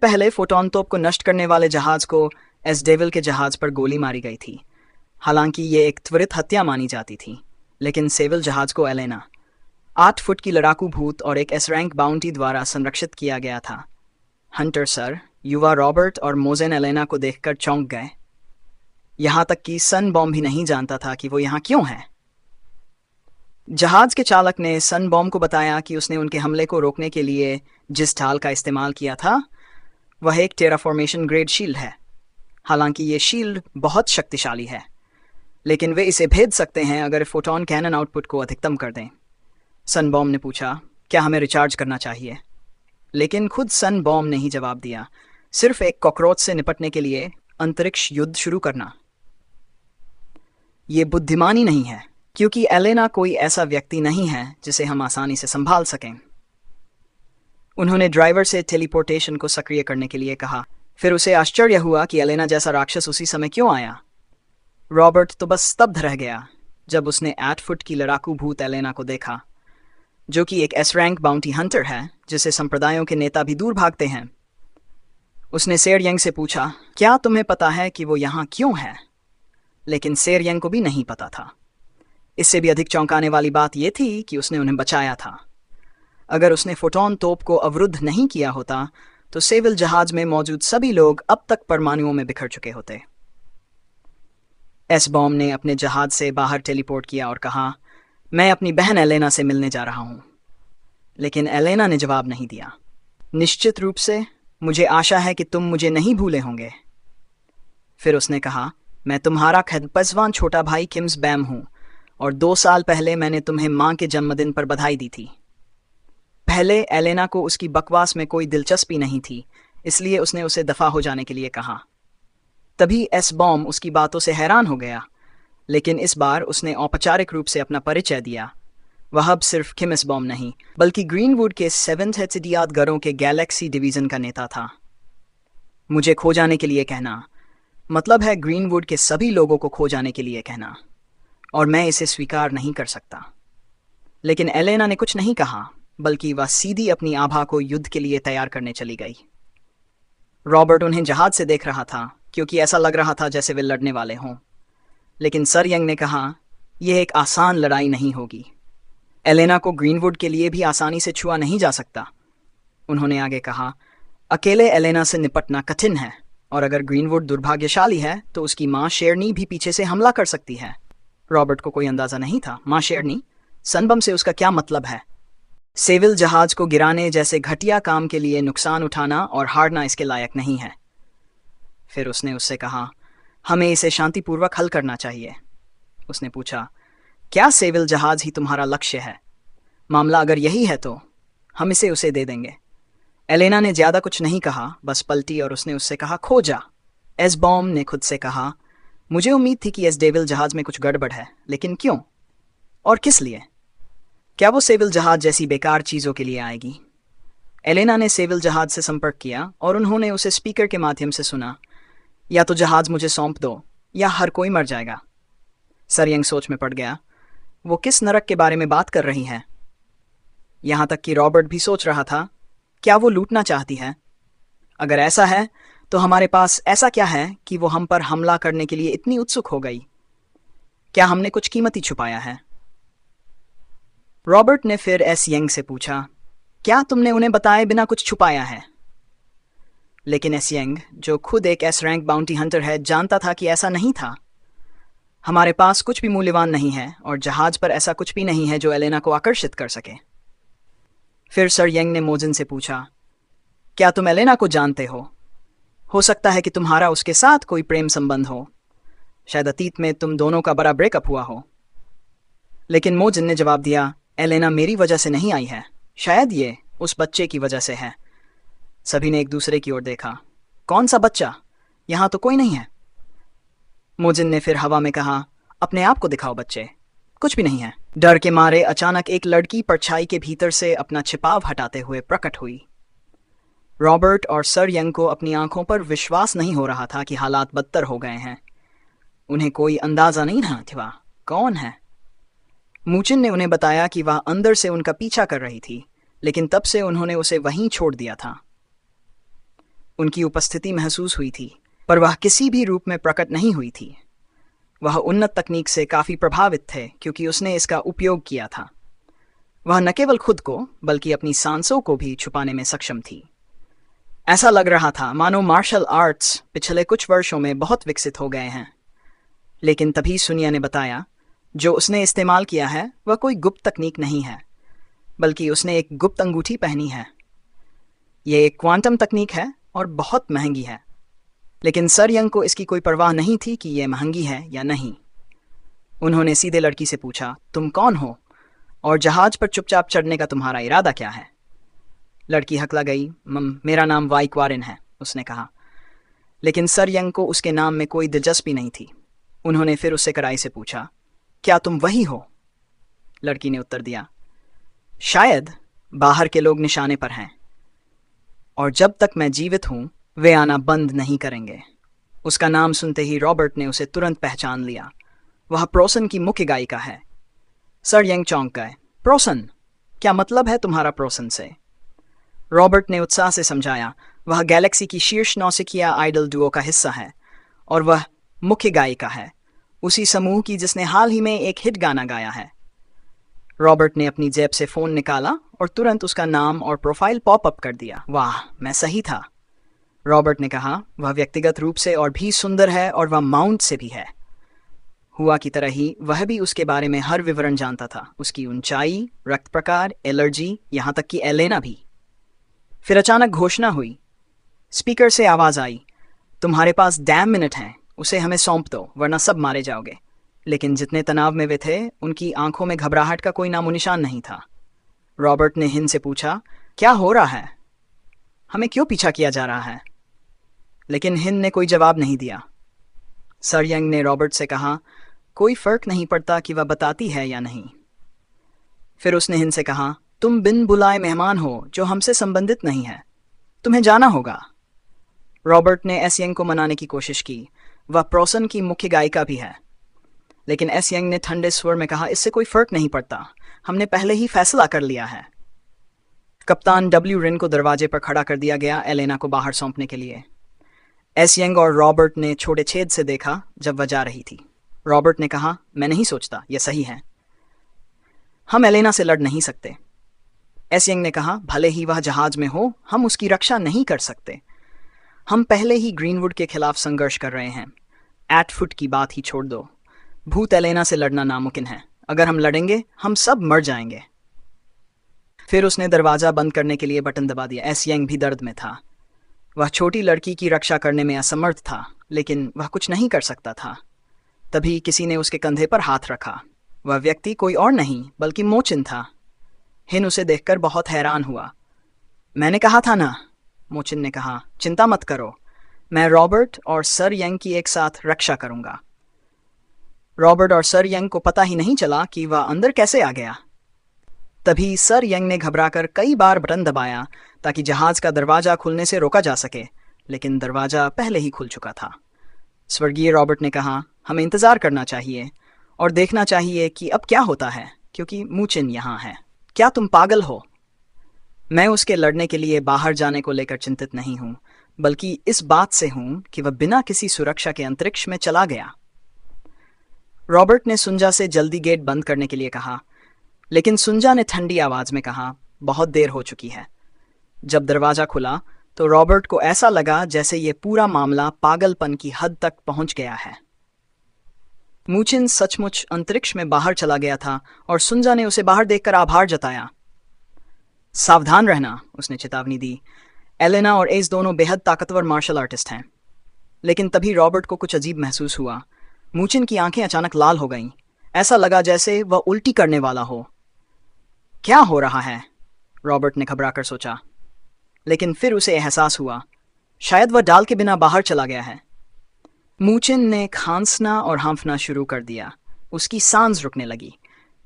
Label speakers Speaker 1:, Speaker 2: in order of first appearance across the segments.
Speaker 1: पहले फोटोन तोप को नष्ट करने वाले जहाज को एस डेविल के जहाज पर गोली मारी गई थी। हालांकि ये एक त्वरित हत्या मानी जाती थी, लेकिन सेविल जहाज को एलेना 8 फुट की लड़ाकू भूत और एक एस रैंक बाउंटी द्वारा संरक्षित किया गया था। हंटर सर, युवा रॉबर्ट और मोजेन एलेना को देखकर चौंक गए। यहाँ तक कि सन बॉम्ब भी नहीं जानता था कि वो यहाँ क्यों है। जहाज के चालक ने सन बॉम्ब को बताया कि उसने उनके हमले को रोकने के लिए जिस ढाल का इस्तेमाल किया था वह एक टेराफॉर्मेशन ग्रेड शील्ड है। हालांकि ये शील्ड बहुत शक्तिशाली है, लेकिन वे इसे भेद सकते हैं अगर फोटोन कैनन आउटपुट को अधिकतम कर दें। सन बॉम्ब ने पूछा, क्या हमें रिचार्ज करना चाहिए? लेकिन खुद सन बॉम्ब ने ही जवाब दिया, सिर्फ एक कॉकरोच से निपटने के लिए अंतरिक्ष युद्ध शुरू करना ये बुद्धिमानी नहीं है, क्योंकि एलेना कोई ऐसा व्यक्ति नहीं है जिसे हम आसानी से संभाल सकें। उन्होंने ड्राइवर से टेलीपोर्टेशन को सक्रिय करने के लिए कहा। फिर उसे आश्चर्य हुआ कि एलेना जैसा राक्षस उसी समय क्यों आया। रॉबर्ट तो बस स्तब्ध रह गया जब उसने 8 फुट की लड़ाकू भूत एलेना को देखा, जो कि एक एस रैंक बाउंटी हंटर है जिसे संप्रदायों के नेता भी दूर भागते हैं। उसने सेरयंग से पूछा, क्या तुम्हें पता है कि वो यहाँ क्यों है? लेकिन सेरयंग को भी नहीं पता था। इससे भी अधिक चौंकाने वाली बात यह थी कि उसने उन्हें बचाया था। अगर उसने फोटोन तोप को अवरुद्ध नहीं किया होता तो सेविल जहाज में मौजूद सभी लोग अब तक परमाणुओं में बिखर चुके होते। एस बॉम्ब ने अपने जहाज से बाहर टेलीपोर्ट किया और कहा, मैं अपनी बहन एलेना से मिलने जा रहा हूं। लेकिन एलेना ने जवाब नहीं दिया। निश्चित रूप से, मुझे आशा है कि तुम मुझे नहीं भूले होंगे। फिर उसने कहा, मैं तुम्हारा खदपजवान छोटा भाई किम्स बैम हूं और 2 साल पहले मैंने तुम्हें मां के जन्मदिन पर बधाई दी थी। पहले एलेना को उसकी बकवास में कोई दिलचस्पी नहीं थी, इसलिए उसने उसे दफा हो जाने के लिए कहा। तभी एस बॉम्ब उसकी बातों से हैरान हो गया, लेकिन इस बार उसने औपचारिक रूप से अपना परिचय दिया। वह अब सिर्फ किमिस बॉम्ब नहीं, बल्कि ग्रीनवुड के 7th हेत्सिडियाद गरों के गैलेक्सी डिवीजन का नेता था। मुझे खो जाने के लिए कहना मतलब है ग्रीनवुड के सभी लोगों को खो जाने के लिए कहना, और मैं इसे स्वीकार नहीं कर सकता। लेकिन एलेना ने कुछ नहीं कहा, बल्कि वह सीधी अपनी आभा को युद्ध के लिए तैयार करने चली गई। रॉबर्ट उन्हें जहाज से देख रहा था, क्योंकि ऐसा लग रहा था जैसे वे लड़ने वाले हों। लेकिन सर यंग ने कहा, यह एक आसान लड़ाई नहीं होगी। एलेना को ग्रीनवुड के लिए भी आसानी से छुआ नहीं जा सकता। उन्होंने आगे कहा, अकेले एलेना से निपटना कठिन है, और अगर ग्रीनवुड दुर्भाग्यशाली है तो उसकी माँ शेरनी भी पीछे से हमला कर सकती है। रॉबर्ट को कोई अंदाजा नहीं था। माँ शेरनी? सनबम से उसका क्या मतलब है? सेविल जहाज को गिराने जैसे घटिया काम के लिए नुकसान उठाना और हारना इसके लायक नहीं है। फिर उसने उससे कहा, हमें इसे शांतिपूर्वक हल करना चाहिए। उसने पूछा, क्या सेविल जहाज ही तुम्हारा लक्ष्य है? मामला अगर यही है तो हम इसे उसे दे देंगे। एलेना ने ज्यादा कुछ नहीं कहा, बस पलटी और उसने उससे कहा, खो जा। एस बॉम्ब ने खुद से कहा, मुझे उम्मीद थी कि एस डेविल जहाज में कुछ गड़बड़ है, लेकिन क्यों और किस लिए? क्या वो सेविल जहाज जैसी बेकार चीजों के लिए आएगी? एलेना ने सेविल जहाज से संपर्क किया और उन्होंने उसे स्पीकर के माध्यम से सुना, या तो जहाज मुझे सौंप दो या हर कोई मर जाएगा। सरयंग सोच में पड़ गया, वो किस नरक के बारे में बात कर रही है? यहां तक कि रॉबर्ट भी सोच रहा था, क्या वो लूटना चाहती है? अगर ऐसा है तो हमारे पास ऐसा क्या है कि वो हम पर हमला करने के लिए इतनी उत्सुक हो गई? क्या हमने कुछ कीमती छुपाया है? रॉबर्ट ने फिर एस यंग से पूछा, क्या तुमने उन्हें बताए बिना कुछ छुपाया है? लेकिन एस यंग, जो खुद एक एस रैंक बाउंटी हंटर है, जानता था कि ऐसा नहीं था। हमारे पास कुछ भी मूल्यवान नहीं है और जहाज पर ऐसा कुछ भी नहीं है जो एलेना को आकर्षित कर सके। फिर सर यंग ने मोजिन से पूछा, क्या तुम एलेना को जानते हो? हो सकता है कि तुम्हारा उसके साथ कोई प्रेम संबंध हो। शायद अतीत में तुम दोनों का बड़ा ब्रेकअप हुआ हो। लेकिन मोजिन ने जवाब दिया, एलेना मेरी वजह से नहीं आई है, शायद ये उस बच्चे की वजह से है। सभी ने एक दूसरे की ओर देखा। कौन सा बच्चा? यहां तो कोई नहीं है। मोजिन ने फिर हवा में कहा, अपने आप को दिखाओ बच्चे, कुछ भी नहीं है। डर के मारे अचानक एक लड़की परछाई के भीतर से अपना छिपाव हटाते हुए प्रकट हुई। रॉबर्ट और सर यंग को अपनी आंखों पर विश्वास नहीं हो रहा था कि हालात बदतर हो गए हैं। उन्हें कोई अंदाजा नहीं था कि वह कौन है। मूचिन ने उन्हें बताया कि वह अंदर से उनका पीछा कर रही थी, लेकिन तब से उन्होंने उसे वहीं छोड़ दिया था। उनकी उपस्थिति महसूस हुई थी, पर वह किसी भी रूप में प्रकट नहीं हुई थी। वह उन्नत तकनीक से काफ़ी प्रभावित थे क्योंकि उसने इसका उपयोग किया था। वह न केवल खुद को बल्कि अपनी सांसों को भी छुपाने में सक्षम थी। ऐसा लग रहा था मानो मार्शल आर्ट्स पिछले कुछ वर्षों में बहुत विकसित हो गए हैं। लेकिन तभी सुनिया ने बताया, जो उसने इस्तेमाल किया है वह कोई गुप्त तकनीक नहीं है, बल्कि उसने एक गुप्त अंगूठी पहनी है। ये एक क्वांटम तकनीक है और बहुत महंगी है। लेकिन सर यंग को इसकी कोई परवाह नहीं थी कि यह महंगी है या नहीं। उन्होंने सीधे लड़की से पूछा, तुम कौन हो और जहाज पर चुपचाप चढ़ने का तुम्हारा इरादा क्या है? लड़की हकला गई। मेरा नाम वाइक्वारिन है, उसने कहा। लेकिन सर यंग को उसके नाम में कोई दिलचस्पी नहीं थी। उन्होंने फिर उससे कड़ाई से पूछा, क्या तुम वही हो? लड़की ने उत्तर दिया, शायद बाहर के लोग निशाने पर हैं और जब तक मैं जीवित हूं वे आना बंद नहीं करेंगे। उसका नाम सुनते ही रॉबर्ट ने उसे तुरंत पहचान लिया। वह प्रोसन की मुख्य गायिका है। सर यंग चौंक गए। प्रोसन? क्या मतलब है तुम्हारा प्रोसन से? रॉबर्ट ने उत्साह से समझाया, वह गैलेक्सी की शीर्ष नौसिखिया आइडल डुओ का हिस्सा है और वह मुख्य गायिका है, उसी समूह की जिसने हाल ही में एक हिट गाना गाया है। रॉबर्ट ने अपनी जेब से फ़ोन निकाला और तुरंत उसका नाम और प्रोफाइल पॉप अप कर दिया। वाह, मैं सही था, रॉबर्ट ने कहा। वह व्यक्तिगत रूप से और भी सुंदर है और वह माउंट से भी है। हुआ की तरह ही वह भी उसके बारे में हर विवरण जानता था, उसकी ऊंचाई, रक्त प्रकार, एलर्जी, यहाँ तक कि एलेना भी। फिर अचानक घोषणा हुई। स्पीकर से आवाज़ आई, तुम्हारे पास डैम मिनट हैं, उसे हमें सौंप दो वरना सब मारे जाओगे। लेकिन जितने तनाव में वे थे उनकी आंखों में घबराहट का कोई नामो निशान नहीं था। रॉबर्ट ने हिन से पूछा, क्या हो रहा है? हमें क्यों पीछा किया जा रहा है? लेकिन हिन ने कोई जवाब नहीं दिया। सर यंग ने रॉबर्ट से कहा, कोई फर्क नहीं पड़ता कि वह बताती है या नहीं। फिर उसने हिन से कहा, तुम बिन बुलाए मेहमान हो जो हमसे संबंधित नहीं है, तुम्हें जाना होगा। रॉबर्ट ने एस यंग को मनाने की कोशिश की, वह प्रोसन की मुख्य गायिका भी है। लेकिन एस यंग ने ठंडे स्वर में कहा, इससे कोई फर्क नहीं पड़ता, हमने पहले ही फैसला कर लिया है। कप्तान डब्ल्यू रिन को दरवाजे पर खड़ा कर दिया गया एलेना को बाहर सौंपने के लिए। एस यंग और रॉबर्ट ने छोटे छेद से देखा जब वह जा रही थी। रॉबर्ट ने कहा, मैं नहीं सोचता यह सही है, हम एलेना से लड़ नहीं सकते। एस यंग ने कहा, भले ही वह जहाज में हो, हम उसकी रक्षा नहीं कर सकते। हम पहले ही ग्रीनवुड के खिलाफ संघर्ष कर रहे हैं। एटफुट की बात ही छोड़ दो, भूत एलेना से लड़ना नामुमकिन है। अगर हम लड़ेंगे हम सब मर जाएंगे। फिर उसने दरवाज़ा बंद करने के लिए बटन दबा दिया। एस यंग भी दर्द में था। वह छोटी लड़की की रक्षा करने में असमर्थ था, लेकिन वह कुछ नहीं कर सकता था। तभी किसी ने उसके कंधे पर हाथ रखा। वह व्यक्ति कोई और नहीं बल्कि मोचिन था। हिन उसे देखकर बहुत हैरान हुआ। मैंने कहा था ना, मोचिन ने कहा, चिंता मत करो, मैं रॉबर्ट और सर यंग की एक साथ रक्षा करूंगा। रॉबर्ट और सर यंग को पता ही नहीं चला कि वह अंदर कैसे आ गया। तभी सर यंग ने घबराकर कई बार बटन दबाया ताकि जहाज का दरवाज़ा खुलने से रोका जा सके, लेकिन दरवाज़ा पहले ही खुल चुका था। स्वर्गीय रॉबर्ट ने कहा, हमें इंतज़ार करना चाहिए और देखना चाहिए कि अब क्या होता है, क्योंकि मूचिन यहाँ है। क्या तुम पागल हो? मैं उसके लड़ने के लिए बाहर जाने को लेकर चिंतित नहीं हूँ, बल्कि इस बात से हूँ कि वह बिना किसी सुरक्षा के अंतरिक्ष में चला गया। रॉबर्ट ने सुंजा से जल्दी गेट बंद करने के लिए कहा, लेकिन सुंजा ने ठंडी आवाज़ में कहा, बहुत देर हो चुकी है। जब दरवाज़ा खुला तो रॉबर्ट को ऐसा लगा जैसे ये पूरा मामला पागलपन की हद तक पहुंच गया है। मूचिन सचमुच अंतरिक्ष में बाहर चला गया था और सुंजा ने उसे बाहर देखकर आभार जताया। सावधान रहना, उसने चेतावनी दी। एलेना और एस दोनों बेहद ताकतवर मार्शल आर्टिस्ट हैं। लेकिन तभी रॉबर्ट को कुछ अजीब महसूस हुआ। मूचिन की आंखें अचानक लाल हो गईं। ऐसा लगा जैसे वह उल्टी करने वाला हो। क्या हो रहा है? रॉबर्ट ने घबराकर सोचा, लेकिन फिर उसे एहसास हुआ शायद वह डाल के बिना बाहर चला गया है। मूचिन ने खांसना और हांफना शुरू कर दिया। उसकी सांस रुकने लगी,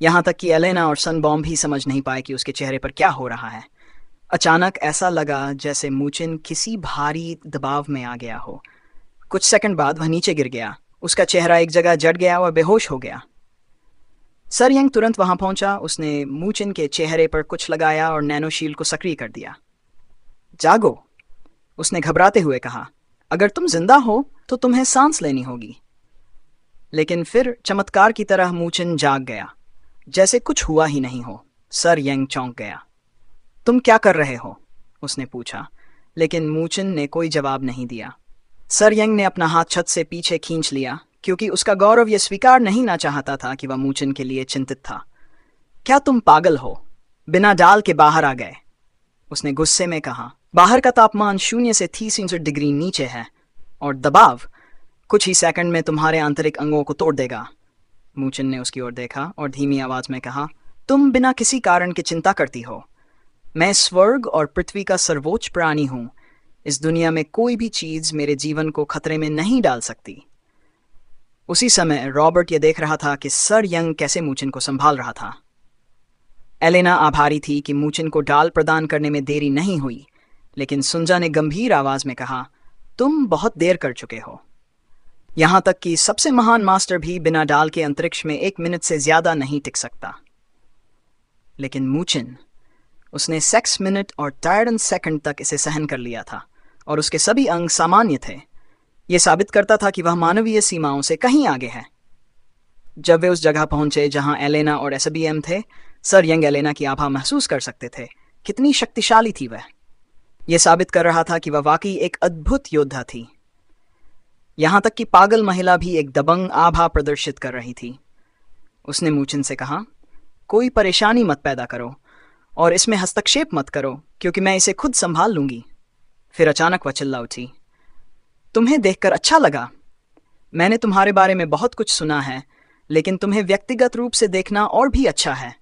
Speaker 1: यहाँ तक कि एलेना और सनबॉम्ब भी समझ नहीं पाए कि उसके चेहरे पर क्या हो रहा है। अचानक ऐसा लगा जैसे मूचिन किसी भारी दबाव में आ गया हो। कुछ सेकंड बाद वह नीचे गिर गया। उसका चेहरा एक जगह जट गया और बेहोश हो गया। सर यंग तुरंत वहां पहुंचा। उसने मूचिन के चेहरे पर कुछ लगाया और नैनोशील्ड को सक्रिय कर दिया। जागो, उसने घबराते हुए कहा, अगर तुम जिंदा हो तो तुम्हें सांस लेनी होगी। लेकिन फिर चमत्कार की तरह मूचिन जाग गया, जैसे कुछ हुआ ही नहीं हो। सर यंग चौंक गया। तुम क्या कर रहे हो? उसने पूछा, लेकिन मूचिन ने कोई जवाब नहीं दिया। सर यंग ने अपना हाथ छत से पीछे खींच लिया, क्योंकि उसका गौरव यह स्वीकार नहीं ना चाहता था कि वह मूचिन के लिए चिंतित था। क्या तुम पागल हो? बिना डाल के बाहर आ गए, उसने गुस्से में कहा। बाहर का तापमान 0 से 30 डिग्री नीचे है, और दबाव कुछ ही सेकंड में तुम्हारे आंतरिक अंगों को तोड़ देगा। मूचिन ने उसकी ओर देखा और धीमी आवाज में कहा, तुम बिना किसी कारण की चिंता करती हो। मैं स्वर्ग और पृथ्वी का सर्वोच्च प्राणी हूं। इस दुनिया में कोई भी चीज मेरे जीवन को खतरे में नहीं डाल सकती। उसी समय रॉबर्ट यह देख रहा था कि सर यंग कैसे मूचिन को संभाल रहा था। एलेना आभारी थी कि मूचिन को डाल प्रदान करने में देरी नहीं हुई, लेकिन सुंजा ने गंभीर आवाज में कहा, तुम बहुत देर कर चुके हो। यहां तक कि सबसे महान मास्टर भी बिना डाल के अंतरिक्ष में 1 मिनट से ज्यादा नहीं टिक सकता। लेकिन मूचिन, उसने 6 मिनट और 63 सेकंड तक इसे सहन कर लिया था, और उसके सभी अंग सामान्य थे। यह साबित करता था कि वह मानवीय सीमाओं से कहीं आगे है। जब वे उस जगह पहुंचे जहां एलेना और एसबीएम थे, सर यंग एलेना की आभा महसूस कर सकते थे। कितनी शक्तिशाली थी वह। यह साबित कर रहा था कि वह वाकई एक अद्भुत योद्धा थी। यहां तक कि पागल महिला भी एक दबंग आभा प्रदर्शित कर रही थी। उसने मूचिन से कहा, कोई परेशानी मत पैदा करो और इसमें हस्तक्षेप मत करो, क्योंकि मैं इसे खुद संभाल लूंगी। फिर अचानक वह चिल्ला उठी, तुम्हें देखकर अच्छा लगा। मैंने तुम्हारे बारे में बहुत कुछ सुना है, लेकिन तुम्हें व्यक्तिगत रूप से देखना और भी अच्छा है।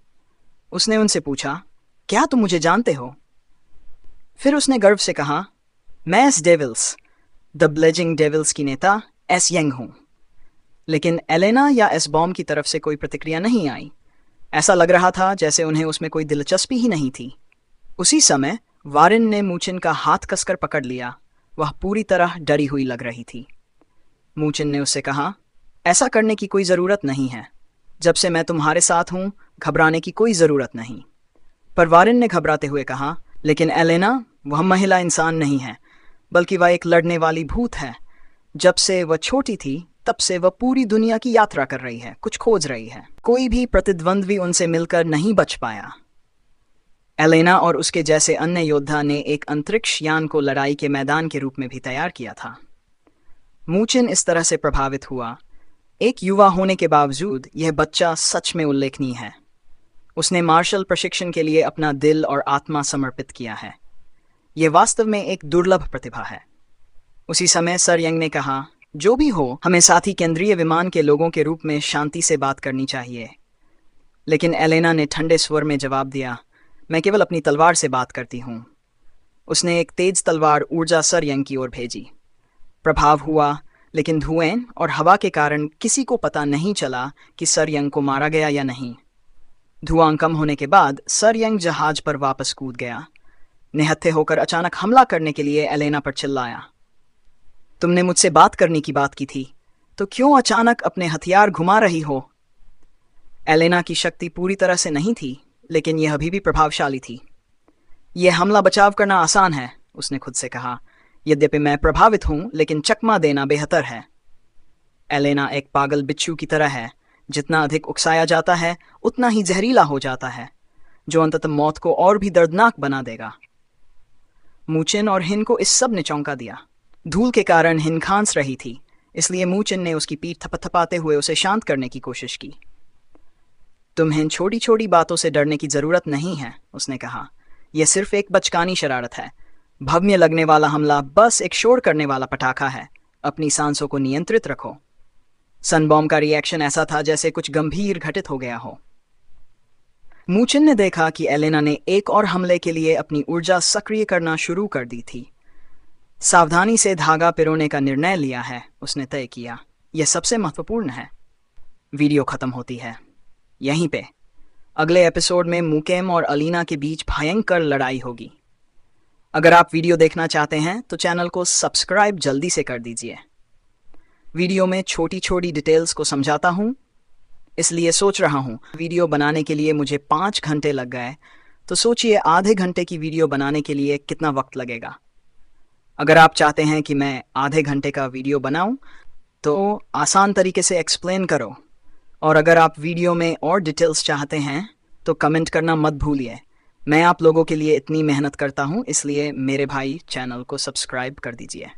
Speaker 1: उसने उनसे पूछा, क्या तुम मुझे जानते हो? फिर उसने गर्व से कहा, मैं एस डेविल्स, द ब्लेजिंग डेविल्स की नेता एस यंग हूं। लेकिन एलेना या एस बॉम की तरफ से कोई प्रतिक्रिया नहीं आई। ऐसा लग रहा था जैसे उन्हें उसमें कोई दिलचस्पी ही नहीं थी। उसी समय वारिन ने मूचिन का हाथ कसकर पकड़ लिया। वह पूरी तरह डरी हुई लग रही थी। मूचिन ने उससे कहा, ऐसा करने की कोई ज़रूरत नहीं है। जब से मैं तुम्हारे साथ हूं, घबराने की कोई ज़रूरत नहीं। पर वारिन ने घबराते हुए कहा, लेकिन एलेना, वह महिला इंसान नहीं है, बल्कि वह एक लड़ने वाली भूत है। जब से वह छोटी थी, तब से वह पूरी दुनिया की यात्रा कर रही है, कुछ खोज रही है। कोई भी प्रतिद्वंद्वी उनसे मिलकर नहीं बच पाया। एलेना और उसके जैसे अन्य योद्धा ने एक अंतरिक्ष यान को लड़ाई के मैदान के रूप में भी तैयार किया था। मूचिन इस तरह से प्रभावित हुआ। एक युवा होने के बावजूद यह बच्चा सच में उल्लेखनीय है। उसने मार्शल प्रशिक्षण के लिए अपना दिल और आत्मा समर्पित किया है। यह वास्तव में एक दुर्लभ प्रतिभा है। उसी समय सर यंग ने कहा, जो भी हो, हमें साथी केंद्रीय विमान के लोगों के रूप में शांति से बात करनी चाहिए। लेकिन एलेना ने ठंडे स्वर में जवाब दिया, मैं केवल अपनी तलवार से बात करती हूँ। उसने एक तेज तलवार ऊर्जा सर यंग की ओर भेजी। प्रभाव हुआ, लेकिन धुएं और हवा के कारण किसी को पता नहीं चला कि सर यंग को मारा गया या नहीं। धुआं कम होने के बाद सर यंग जहाज पर वापस कूद गया। निहत्थे होकर अचानक हमला करने के लिए एलेना पर चिल्लाया, तुमने मुझसे बात करने की बात की थी, तो क्यों अचानक अपने हथियार घुमा रही हो? एलेना की शक्ति पूरी तरह से नहीं थी, लेकिन यह अभी भी प्रभावशाली थी। यह हमला बचाव करना आसान है, उसने खुद से कहा। यद्यपि मैं प्रभावित हूं, लेकिन चकमा देना बेहतर है। एलेना एक पागल बिच्छू की तरह है। जितना अधिक उकसाया जाता है, उतना ही जहरीला हो जाता है, जो अंततः मौत को और भी दर्दनाक बना देगा। मूचिन और हिन को इस सब ने चौंका दिया। धूल के कारण हिन खांस रही थी, इसलिए मूचिन ने उसकी पीठ थपथपाते हुए उसे शांत करने की कोशिश की। तुम्हें छोटी छोटी बातों से डरने की जरूरत नहीं है, उसने कहा। यह सिर्फ एक बचकानी शरारत है। भव्य लगने वाला हमला बस एक शोर करने वाला पटाखा है। अपनी सांसों को नियंत्रित रखो। सनबॉम्ब का रिएक्शन ऐसा था जैसे कुछ गंभीर घटित हो गया हो। मूचिन ने देखा कि एलेना ने एक और हमले के लिए अपनी ऊर्जा सक्रिय करना शुरू कर दी थी। सावधानी से धागा पिरोने का निर्णय लिया है, उसने तय किया। यह सबसे महत्वपूर्ण है। वीडियो खत्म होती है यहीं पे। अगले एपिसोड में मुकेम और अलीना के बीच भयंकर लड़ाई होगी। अगर आप वीडियो देखना चाहते हैं तो चैनल को सब्सक्राइब जल्दी से कर दीजिए। वीडियो में छोटी छोटी डिटेल्स को समझाता हूँ, इसलिए सोच रहा हूँ वीडियो बनाने के लिए मुझे 5 घंटे लग गए, तो सोचिए आधे घंटे की वीडियो बनाने के लिए कितना वक्त लगेगा। अगर आप चाहते हैं कि मैं आधे घंटे का वीडियो बनाऊं, तो आसान तरीके से एक्सप्लेन करो। और अगर आप वीडियो में और डिटेल्स चाहते हैं तो कमेंट करना मत भूलिए। मैं आप लोगों के लिए इतनी मेहनत करता हूं, इसलिए मेरे भाई चैनल को सब्सक्राइब कर दीजिए।